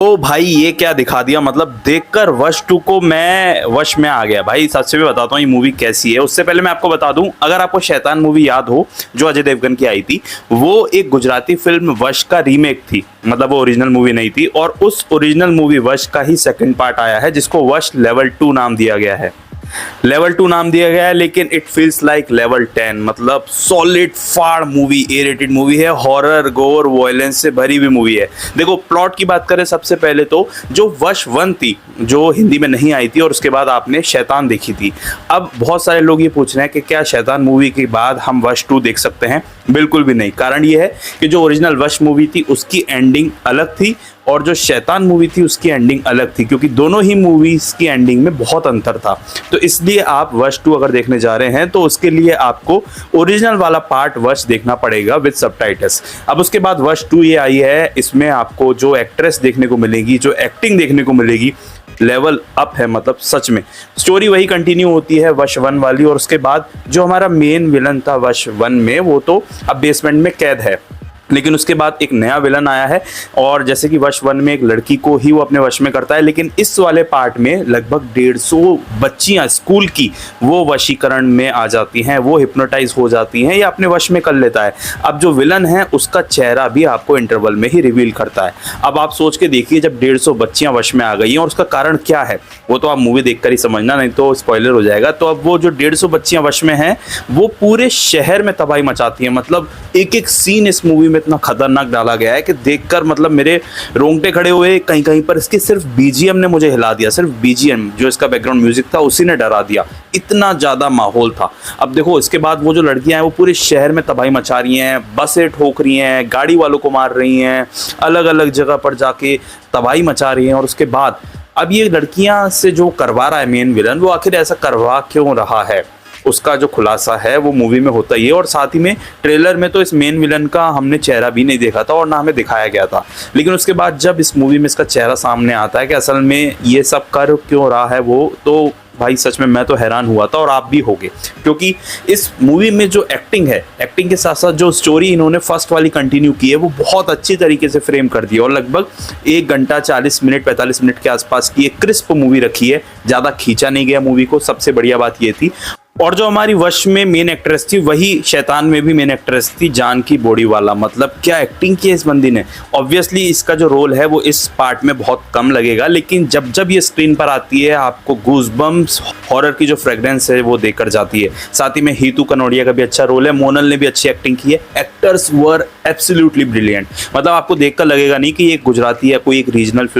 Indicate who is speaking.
Speaker 1: तो भाई ये क्या दिखा दिया, मतलब देखकर वश 2 को मैं वश में आ गया भाई। सबसे भी बताता हूँ ये मूवी कैसी है। उससे पहले मैं आपको बता दूं, अगर आपको शैतान मूवी याद हो जो अजय देवगन की आई थी, वो एक गुजराती फिल्म वश का रीमेक थी, मतलब वो ओरिजिनल मूवी नहीं थी। और उस ओरिजिनल मूवी वश का ही सेकंड पार्ट आया है जिसको वश लेवल 2 नाम दिया गया है। लेवल 2 नाम दिया गया है, लेकिन इट फील्स लाइक लेवल 10, मतलब सॉलिड फाड़ मूवी, ए रेटेड मूवी है, हॉरर गोर वायलेंस से भरी हुई मूवी है। देखो प्लॉट की बात करें सबसे पहले तो, जो वश 1 थी जो हिंदी में नहीं आई थी और उसके बाद आपने शैतान देखी थी। अब बहुत सारे लोग ये पूछ रहे हैं कि क्या शैतान मूवी के बाद हम वश 2 देख सकते हैं? बिल्कुल भी नहीं। कारण ये है कि जो ओरिजिनल वश मूवी थी उसकी एंडिंग अलग थी और जो शैतान मूवी थी उसकी एंडिंग अलग थी, क्योंकि दोनों ही मूवीज की एंडिंग में बहुत अंतर था। तो इसलिए आप वश 2 अगर देखने जा रहे हैं तो उसके लिए आपको ओरिजिनल वाला पार्ट वश देखना पड़ेगा विद सबटाइटल्स। अब उसके बाद वश 2 ये आई है, इसमें आपको जो एक्ट्रेस देखने को मिलेगी, जो एक्टिंग देखने को मिलेगी, लेवल अप है। मतलब सच में स्टोरी वही कंटिन्यू होती है वश 1 वाली। और उसके बाद जो हमारा मेन विलन था वश 1 में, वो तो अब बेसमेंट में कैद है, लेकिन उसके बाद एक नया विलन आया है। और जैसे कि वश 1 में एक लड़की को ही वो अपने वश में करता है, लेकिन इस वाले पार्ट में लगभग 150 बच्चियां स्कूल की वो वशीकरण में आ जाती हैं, वो हिप्नोटाइज हो जाती हैं या अपने वश में कर लेता है। अब जो विलन है उसका चेहरा भी आपको इंटरवल में ही रिवील करता है। अब आप सोच के देखिए, जब 150 बच्चियां वश में आ गई हैं और उसका कारण क्या है वो तो आप मूवी देखकर ही समझना, नहीं तो स्पॉइलर हो जाएगा। तो अब वो जो 150 बच्चियां वश में हैं वो पूरे शहर में तबाही मचाती हैं। मतलब एक एक सीन इस मूवी में इतना खतरनाक डाला गया है कि देखकर मतलब मेरे रोंगटे खड़े हुए कहीं कहीं पर। इसके सिर्फ बीजीएम ने मुझे हिला दिया, सिर्फ बीजीएम जो इसका बैकग्राउंड म्यूजिक था उसी ने डरा दिया, इतना ज्यादा माहौल था। अब देखो इसके बाद वो जो लड़कियां हैं वो पूरे शहर में तबाही मचा रही हैं, बसें ठोक रही हैं, गाड़ी वालों को मार रही हैं, अलग अलग जगह पर जाके तबाही मचा रही हैं। और उसके बाद अब ये लड़कियां से जो करवा रहा है मेन विलन, वो आखिर ऐसा करवा क्यों रहा है, उसका जो खुलासा है वो मूवी में होता ही है। और साथ ही में ट्रेलर में तो इस मेन विलन का हमने चेहरा भी नहीं देखा था और ना हमें दिखाया गया था, लेकिन उसके बाद जब इस मूवी में इसका चेहरा सामने आता है कि असल में ये सब कर क्यों रहा है वो, तो भाई सच में मैं तो हैरान हुआ था और आप भी होगे। क्योंकि इस मूवी में जो एक्टिंग है, एक्टिंग के साथ साथ जो स्टोरी इन्होंने फर्स्ट वाली कंटिन्यू की है वो बहुत अच्छी तरीके से फ्रेम कर दी है। और लगभग 1 घंटा 40 मिनट 45 मिनट के आसपास की एक क्रिस्प मूवी रखी है, ज़्यादा खींचा नहीं गया मूवी को, सबसे बढ़िया बात ये थी। और जो हमारी वश में मेन एक्ट्रेस थी वही शैतान में भी मेन एक्ट्रेस थी, जानकी बोरीवाला। मतलब क्या एक्टिंग की है इस बंदी ने। ऑब्वियसली इसका जो रोल है वो इस पार्ट में बहुत कम लगेगा, लेकिन जब जब ये स्क्रीन पर आती है आपको गूज़बम्प्स, हॉरर की जो फ्रेग्रेंस है वो देकर जाती है। साथ ही में हीतू कनोडिया का भी अच्छा रोल है, मोनल ने भी अच्छी एक्टिंग की है, एक्टर्स वर एब्सोल्युटली ब्रिलियंट। मतलब आपको देखकर लगेगा नहीं कि ये गुजराती या कोई एक रीजनल